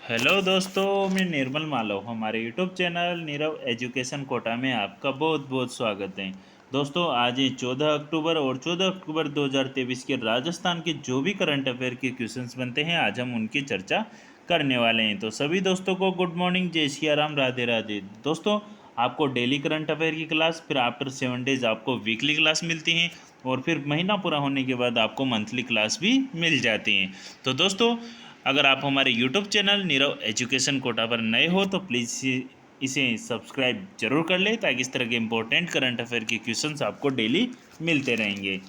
Hello दोस्तों, मैं निर्मल मालव। हमारे YouTube channel Neerav education Kota में आपका बहुत बहुत स्वागत है। दोस्तों, आज है 14 अक्टूबर और 14 अक्टूबर 2023 के राजस्थान के जो भी करंट अफेयर के क्वेश्चंस बनते हैं, आज हम उनकी चर्चा करने वाले हैं। तो सभी दोस्तों को गुड मॉर्निंग, जय सिया राम, राधे राधे। दोस्तों, आपको डेली करंट अफेयर की क्लास, फिर आफ्टर 7 डेज आपको वीकली क्लास मिलती हैं और फिर महीना पूरा होने के बाद आपको मंथली क्लास भी मिल जाती हैं। तो दोस्तों, अगर आप हमारे YouTube channel Neerav education Kota पर नए हो तो प्लीज़ इसे सब्सक्राइब जरूर कर ले, ताकि इस तरह के इम्पोर्टेंट करंट अफेयर के क्वेश्चंस आपको डेली मिलते रहेंगे।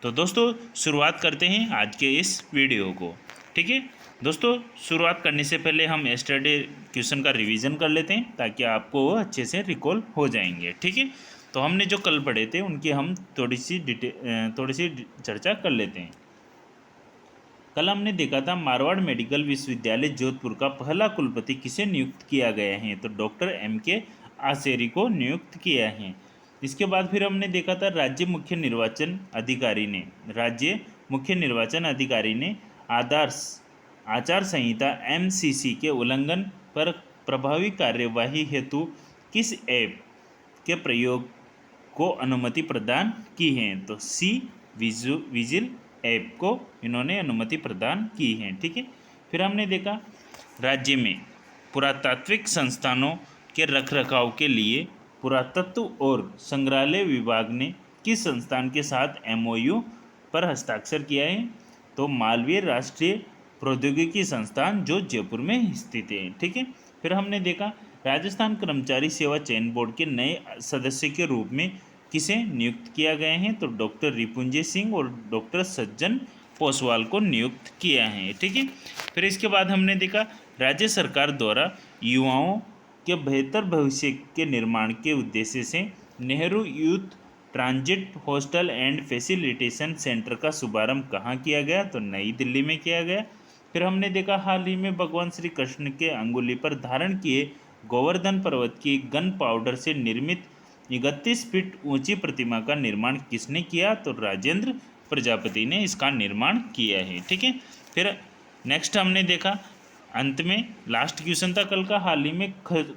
तो दोस्तों, शुरुआत करते हैं आज के इस वीडियो को। ठीक है दोस्तों, शुरुआत करने से पहले हम यस्टरडे क्वेश्चन का रिवीजन कर लेते हैं, ताकि आपको वो अच्छे से रिकॉल हो जाएंगे। ठीक है, तो हमने जो कल पढ़े थे उनकी हम थोड़ी सी चर्चा कर लेते हैं। कल हमने देखा था मारवाड़ मेडिकल विश्वविद्यालय जोधपुर का पहला कुलपति किसे नियुक्त किया गया है, तो डॉक्टर M.K. आसेरी को नियुक्त किया है। इसके बाद फिर हमने देखा था राज्य मुख्य निर्वाचन अधिकारी ने आदर्श आचार संहिता MCC के उल्लंघन पर प्रभावी कार्यवाही हेतु किस ऐप के प्रयोग को अनुमति प्रदान की है, तो विजिल ऐप को इन्होंने अनुमति प्रदान की है। ठीक है, फिर हमने देखा राज्य में पुरातात्विक संस्थानों के रखरखाव के लिए पुरातत्व और संग्रहालय विभाग ने किस संस्थान के साथ MOU पर हस्ताक्षर किया है, तो मालवीय राष्ट्रीय प्रौद्योगिकी संस्थान जो जयपुर में स्थित है। ठीक है, फिर हमने देखा राजस्थान कर्मचारी सेवा चयन बोर्ड के नए सदस्य के रूप में किसे नियुक्त किया गया है, तो डॉक्टर रिपुंजय सिंह और डॉक्टर सज्जन पोसवाल को नियुक्त किया है। ठीक है, फिर इसके बाद हमने देखा राज्य सरकार द्वारा युवाओं के बेहतर भविष्य के निर्माण के उद्देश्य से Nehru youth transit hostel and facilitation centre का शुभारंभ कहाँ किया गया, तो नई दिल्ली में किया गया। फिर हमने देखा हाल ही में भगवान श्री कृष्ण के अंगुली पर धारण किए गोवर्धन पर्वत की गन पाउडर से निर्मित 31 फीट ऊंची प्रतिमा का निर्माण किसने किया, तो राजेंद्र प्रजापति ने इसका निर्माण किया है। ठीक है, फिर नेक्स्ट हमने देखा अंत में लास्ट क्वेश्चन था कल का, हाल ही में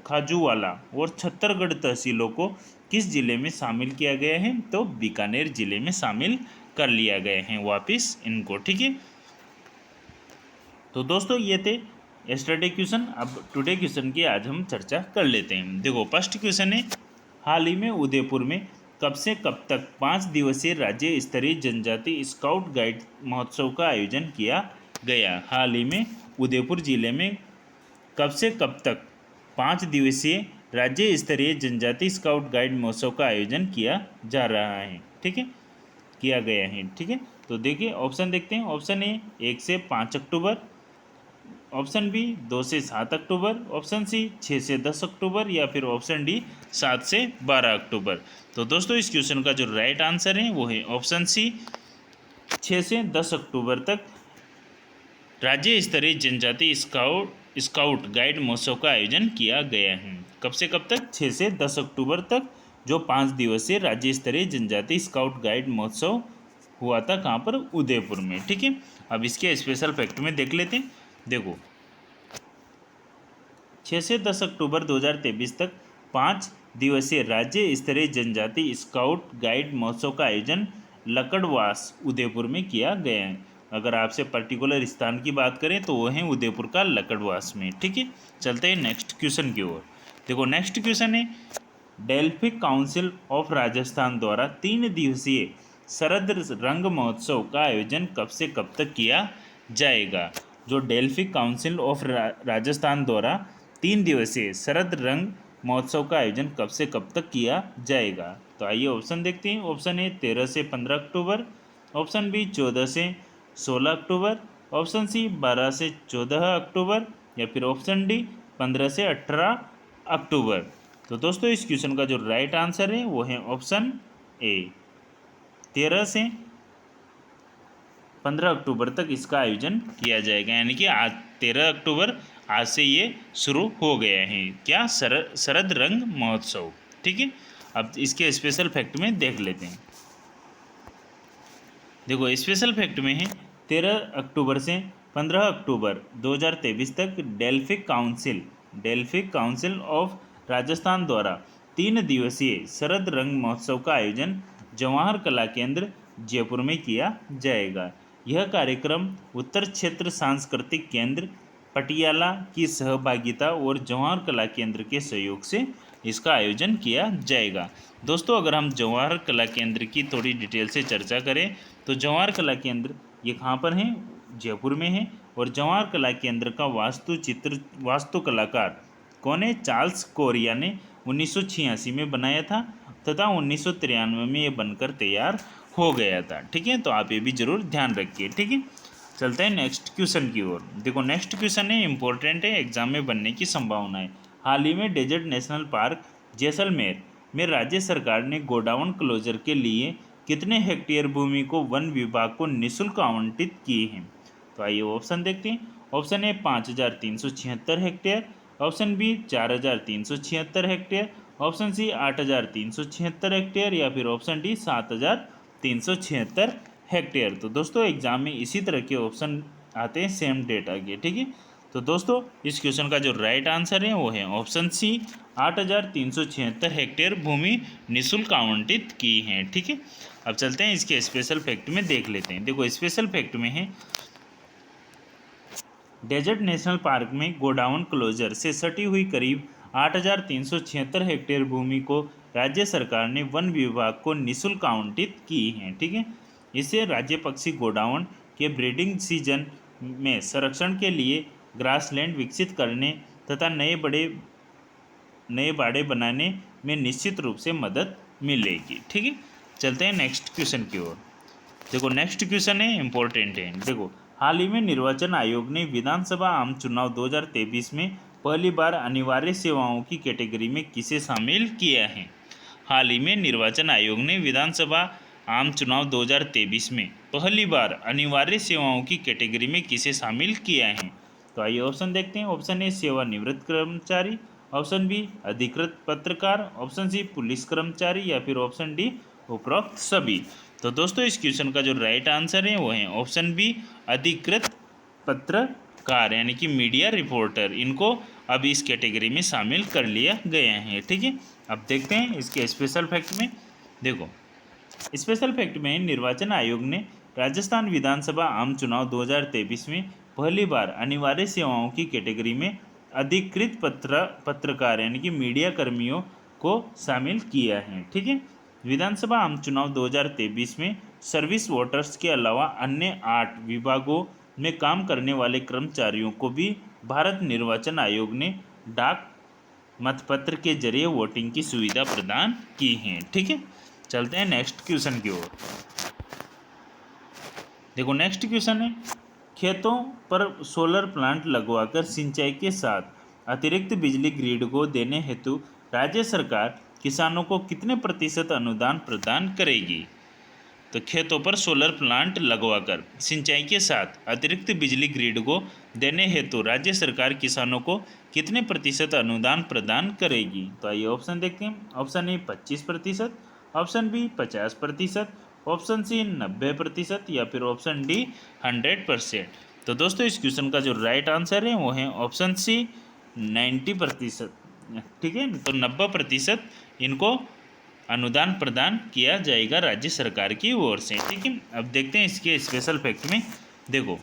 खाजूवाला और छत्तरगढ़ तहसीलों को किस जिले में शामिल किया गया है, तो बीकानेर जिले में शामिल कर लिया गया है वापिस इनको। ठीक है, तो दोस्तों ये थे यस्टरडे क्वेश्चन। अब टुडे क्वेश्चन की आज हम चर्चा कर लेते हैं। देखो, फर्स्ट क्वेश्चन है हाल ही में उदयपुर में कब से कब तक 5 दिवसीय राज्य स्तरीय जनजाति स्काउट गाइड महोत्सव का आयोजन किया गया। हाल ही में उदयपुर जिले में कब से कब तक 5 दिवसीय राज्य स्तरीय जनजाति स्काउट गाइड महोत्सव का आयोजन किया जा रहा है। ठीक है, किया गया है। ठीक है, तो देखिए ऑप्शन देखते हैं। ऑप्शन ए 1 से 5 अक्टूबर, ऑप्शन बी 2 से 7 अक्टूबर, ऑप्शन सी 6 से 10 अक्टूबर, या फिर ऑप्शन डी 7 से 12 अक्टूबर। तो दोस्तों, इस क्वेश्चन का जो राइट आंसर है वो है ऑप्शन सी 6 से 10 अक्टूबर तक राज्य स्तरीय जनजाति स्काउट गाइड महोत्सव का आयोजन किया गया है। कब से कब तक? 6 से 10 अक्टूबर तक, जो 5 दिवसीय राज्य स्तरीय जनजाति स्काउट गाइड महोत्सव हुआ था। कहाँ पर? उदयपुर में। ठीक है, अब इसके स्पेशल फैक्ट में देख लेते हैं। देखो, 6 से 10 अक्टूबर 2023 तक 5 दिवसीय राज्य स्तरीय जनजाति स्काउट गाइड महोत्सव का आयोजन लकड़वास उदयपुर में किया गया है। अगर आपसे पर्टिकुलर स्थान की बात करें तो वो है उदयपुर का लकड़वास में। ठीक है, चलते हैं नेक्स्ट क्वेश्चन की ओर। देखो, नेक्स्ट क्वेश्चन है डेल्फी काउंसिल ऑफ राजस्थान द्वारा 3 दिवसीय शरद रंग महोत्सव का आयोजन कब से कब तक किया जाएगा। जो डेल्फी काउंसिल ऑफ राजस्थान द्वारा 3 दिवसीय शरद रंग महोत्सव का आयोजन कब से कब तक किया जाएगा, तो आइए ऑप्शन देखते हैं। ऑप्शन ए 13 से 15 अक्टूबर, ऑप्शन बी 14 से 16 अक्टूबर, ऑप्शन सी 12 से 14 अक्टूबर, या फिर ऑप्शन डी 15 से 18 अक्टूबर। तो दोस्तों, इस क्वेश्चन का जो राइट आंसर है वो है ऑप्शन ए 13 से 15 अक्टूबर तक इसका आयोजन किया जाएगा। यानी कि आज 13 अक्टूबर आज से ये शुरू हो गया है। क्या? शरद रंग महोत्सव। ठीक है, अब इसके स्पेशल फैक्ट में देख लेते हैं। देखो, स्पेशल फैक्ट में है 13 अक्टूबर से 15 अक्टूबर 2023 तक डेल्फिक काउंसिल ऑफ राजस्थान द्वारा 3 दिवसीय शरद रंग महोत्सव का आयोजन जवाहर कला केंद्र जयपुर में किया जाएगा। यह कार्यक्रम उत्तर क्षेत्र सांस्कृतिक केंद्र पटियाला की सहभागिता और जवाहर कला केंद्र के सहयोग से इसका आयोजन किया जाएगा। दोस्तों, अगर हम जवाहर कला केंद्र की थोड़ी डिटेल से चर्चा करें तो जवाहर कला केंद्र ये कहाँ पर है? जयपुर में है। और जवाहर कला केंद्र का वास्तु कलाकार कौन है? चार्ल्स कोरिया ने 1986 में बनाया था तथा 1993 में ये बनकर तैयार हो गया था। ठीक है, तो आप ये भी जरूर ध्यान रखिए। ठीक है, चलते हैं नेक्स्ट क्वेश्चन की ओर। देखो, नेक्स्ट क्वेश्चन है इंपॉर्टेंट है, एग्जाम में बनने की संभावना है। हाल ही में डेजर्ट नेशनल पार्क जैसलमेर में राज्य सरकार ने गोडाउन क्लोजर के लिए कितने हेक्टेयर भूमि को वन विभाग को निःशुल्क आवंटित किए हैं? तो आइए ऑप्शन देखते हैं। Option A 5376 hectare, option B 4376 hectare, option C 8376 hectare या फिर ऑप्शन डी 7376 हेक्टेयर। तो दोस्तों, एग्जाम में इसी तरह के ऑप्शन आते हैं सेम डेटा के। ठीक है, तो दोस्तों इस क्वेश्चन का जो राइट आंसर है वो है ऑप्शन सी 8376 हेक्टेयर भूमि निःशुल्क आवंटित की हैं। ठीक है, अब चलते हैं इसके स्पेशल फैक्ट में देख लेते हैं। देखो, स्पेशल फैक्ट में है डेजर्ट नेशनल पार्क में गोडाउन क्लोजर से सटी हुई करीब 8376 हेक्टेयर भूमि को राज्य सरकार ने वन विभाग को निःशुल्क आवंटित की हैं। ठीक है, इससे राज्य पक्षी गोडाउन के ब्रीडिंग सीजन में संरक्षण के लिए ग्रासलैंड विकसित करने तथा नए बाड़े बनाने में निश्चित रूप से मदद मिलेगी। ठीक है, चलते हैं नेक्स्ट क्वेश्चन की ओर। देखो, नेक्स्ट क्वेश्चन है इंपॉर्टेंट है। देखो, हाल ही में निर्वाचन आयोग ने विधानसभा आम चुनाव 2023 में पहली बार अनिवार्य सेवाओं की कैटेगरी में किसे शामिल किया है? हाल ही में निर्वाचन आयोग ने विधानसभा आम चुनाव 2023 में पहली बार अनिवार्य सेवाओं की कैटेगरी में किसे शामिल किया है? तो आइए ऑप्शन देखते हैं। ऑप्शन ए सेवानिवृत्त कर्मचारी, ऑप्शन बी अधिकृत पत्रकार, ऑप्शन सी पुलिस कर्मचारी या फिर ऑप्शन डी उपरोक्त सभी। तो दोस्तों, इस क्वेश्चन का जो राइट आंसर है वो है ऑप्शन बी अधिकृत पत्रकार यानी कि मीडिया रिपोर्टर। इनको अब इस कैटेगरी में शामिल कर लिया गया है। ठीक है, अब देखते हैं इसके स्पेशल फैक्ट में। देखो, स्पेशल फैक्ट में निर्वाचन आयोग ने राजस्थान विधानसभा आम चुनाव 2023 में पहली बार अनिवार्य सेवाओं की कैटेगरी में अधिकृत पत्रकार यानी कि मीडिया कर्मियों को शामिल किया है। ठीक है, विधानसभा आम चुनाव 2023 में सर्विस वोटर्स के अलावा अन्य 8 विभागों में काम करने वाले कर्मचारियों को भी भारत निर्वाचन आयोग ने डाक मतपत्र के जरिए वोटिंग की सुविधा प्रदान की है। ठीक है, चलते हैं नेक्स्ट क्वेश्चन की ओर। देखो, नेक्स्ट क्वेश्चन है खेतों पर सोलर प्लांट लगवाकर सिंचाई के साथ अतिरिक्त बिजली ग्रिड को देने हेतु राज्य सरकार किसानों को कितने प्रतिशत अनुदान प्रदान करेगी? तो खेतों पर सोलर प्लांट लगवाकर सिंचाई के साथ अतिरिक्त बिजली ग्रिड को देने हेतु राज्य सरकार किसानों को कितने प्रतिशत अनुदान प्रदान करेगी? तो आइए ऑप्शन देखते हैं। Option A 25%, option B 50%, option C 90% या फिर ऑप्शन डी 100%। तो दोस्तों, इस क्वेश्चन का जो राइट आंसर है वो है ऑप्शन सी 90%। ठीक है, तो 90% इनको अनुदान प्रदान किया जाएगा राज्य सरकार की ओर से। ठीक है, अब देखते हैं इसके स्पेशल फैक्ट में। देखो,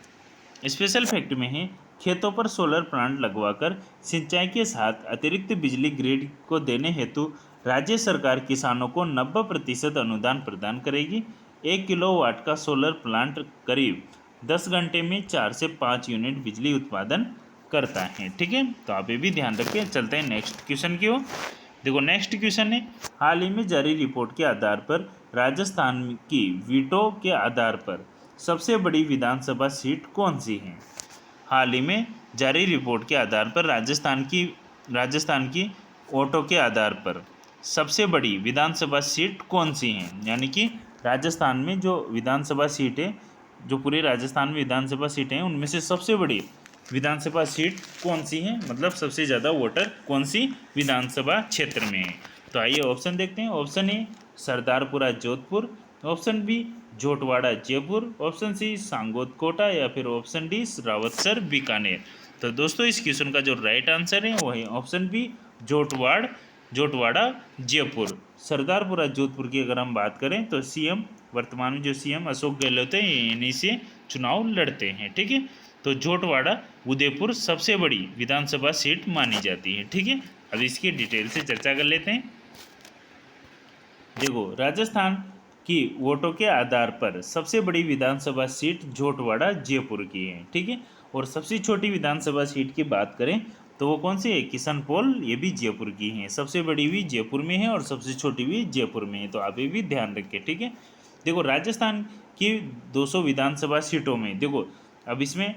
स्पेशल फैक्ट में है खेतों पर सोलर प्लांट लगवाकर सिंचाई के साथ अतिरिक्त बिजली ग्रिड को देने हेतु राज्य सरकार किसानों को 90% अनुदान प्रदान करेगी। 1 किलोवाट का सोलर प्लांट करीब 10 घंटे में 4 से 5 यूनिट बिजली उत्पादन करता है। ठीक है, तो आप ये भी ध्यान रखें। चलते हैं नेक्स्ट क्वेश्चन की ओर। देखो, नेक्स्ट क्वेश्चन है हाल ही में जारी रिपोर्ट के आधार पर राजस्थान की वीटो के आधार पर सबसे बड़ी विधानसभा सीट कौन सी है? हाल ही में जारी रिपोर्ट के आधार पर राजस्थान की वोटों के आधार पर सबसे बड़ी विधानसभा सीट कौन सी है? यानी कि राजस्थान में जो विधानसभा सीट है, जो पूरे राजस्थान में विधानसभा सीटें हैं उनमें से सबसे बड़ी विधानसभा सीट कौन सी है, मतलब सबसे ज़्यादा वोटर कौन सी विधानसभा क्षेत्र में है? तो आइए ऑप्शन देखते हैं। Option A Sardarpura Jodhpur, option B Jhotwara Jaipur, option C Sangod Kota या फिर ऑप्शन डी रावतसर बीकानेर। तो दोस्तों इस क्वेश्चन का जो राइट आंसर है वो है ऑप्शन बी झोटवाड़ा जयपुर। सरदारपुरा जोधपुर की अगर हम बात करें तो सीएम वर्तमान में जो सीएम अशोक गहलोत है इन्हीं से चुनाव लड़ते हैं, ठीक है। तो झोटवाड़ा उदयपुर सबसे बड़ी विधानसभा सीट मानी जाती है, ठीक है। अब इसकी डिटेल से चर्चा कर लेते हैं। देखो राजस्थान की वोटों के आधार पर सबसे बड़ी विधानसभा सीट झोटवाड़ा जयपुर की है, ठीक है। और सबसे छोटी विधानसभा सीट की बात करें तो वो कौन सी है, किशनपोल, ये भी जयपुर की है। सबसे बड़ी भी जयपुर में है और सबसे छोटी भी जयपुर में है, तो आप ये भी ध्यान रखें, ठीक है। देखो राजस्थान की 200 विधानसभा सीटों में देखो अब इसमें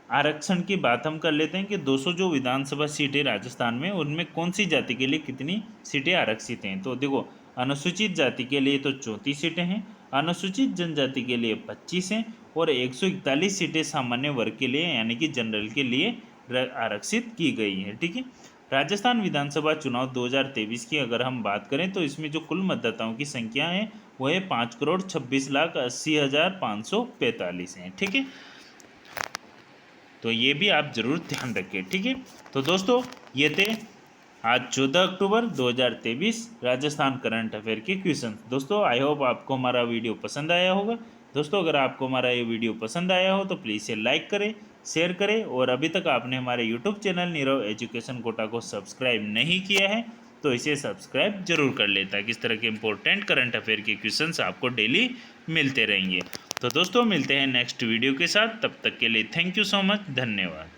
आरक्षण की बात हम कर लेते हैं कि 200 जो विधानसभा सीटें राजस्थान में उनमें कौन सी जाति के लिए कितनी सीटें आरक्षित हैं। तो देखो अनुसूचित जाति के लिए तो 34 सीटें हैं, अनुसूचित जनजाति के लिए 25 हैं और 141 सीटें सामान्य वर्ग के लिए यानी कि जनरल के लिए आरक्षित की गई हैं, ठीक है। राजस्थान विधानसभा चुनाव 2023 की अगर हम बात करें तो इसमें जो कुल मतदाताओं की संख्या है वो है 5,26,80,545 है, ठीक है। तो ये भी आप जरूर ध्यान रखें, ठीक है। तो दोस्तों ये थे आज 14 अक्टूबर 2023 राजस्थान करंट अफेयर के क्वेश्चन। दोस्तों आई होप आपको हमारा वीडियो पसंद आया होगा। दोस्तों अगर आपको हमारा ये वीडियो पसंद आया हो तो प्लीज़ इसे लाइक करें, शेयर करें और अभी तक आपने हमारे YouTube channel Neerav education Kota को सब्सक्राइब नहीं किया है तो इसे सब्सक्राइब जरूर कर लें ताकि इस तरह के इंपॉर्टेंट करंट अफेयर के क्वेश्चंस आपको डेली मिलते रहेंगे। तो दोस्तों मिलते हैं नेक्स्ट वीडियो के साथ, तब तक के लिए थैंक यू सो मच, धन्यवाद।